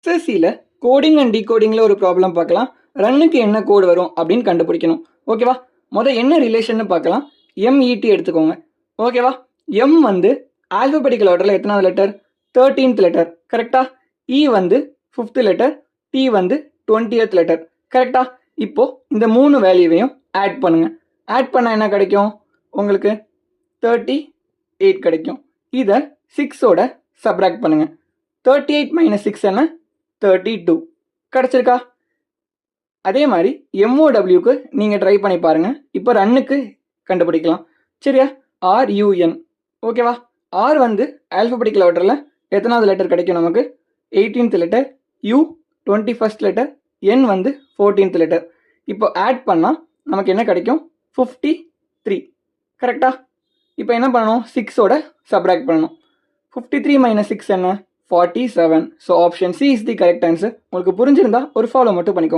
எஸ்எஸ்சியில் coding and டீகோடிங்கில் ஒரு problem பார்க்கலாம். ரன்னுக்கு என்ன கோடு வரும் அப்படின்னு கண்டுபிடிக்கணும். ஓகேவா? என்ன ரிலேஷன்னு பார்க்கலாம். எம்இடி எடுத்துக்கோங்க. ஓகேவா? எம் வந்து ஆல்பபெட்டிக்கல் ஆர்டரில் எத்தனாவது லெட்டர்? 13th letter. கரெக்டா? இ வந்து 5th லெட்டர். டி வந்து 20th லெட்டர். கரெக்டா? இப்போ இந்த 3 வேல்யூவையும் ஆட் பண்ணுங்க. ஆட் பண்ணால் என்ன கிடைக்கும்? உங்களுக்கு 38 கிடைக்கும். இதை 6ஓட சப்ராக்ட் பண்ணுங்க. 38 மைனஸ் 6 என்ன? 32 கிடச்சிருக்கா? அதே மாதிரி எம்ஓடபிள்யூக்கு நீங்கள் ட்ரை பண்ணி பாருங்கள். இப்போ ரன்னுக்கு கண்டுபிடிக்கலாம். சரியா? ஆர்யூஎன். ஓகேவா? ஆர் வந்து ஆல்பபெட்டிக்கல் ஆர்டரில் எத்தனாவது லெட்டர் கிடைக்கும் நமக்கு? 18th letter. You 21st letter. என் வந்து 14th லெட்டர். இப்போ ஆட் பண்ணால் நமக்கு என்ன கிடைக்கும்? 53. கரெக்டா? இப்போ என்ன பண்ணணும்? 6ஓட சப்ராக்ட் பண்ணணும். 53 மைனஸ் 6 என்ன? 47. So option C is the correct answer. உங்களுக்கு புரிஞ்சிருந்தா ஒரு ஃபாலோ மட்டும் பண்ணிக்கோங்க.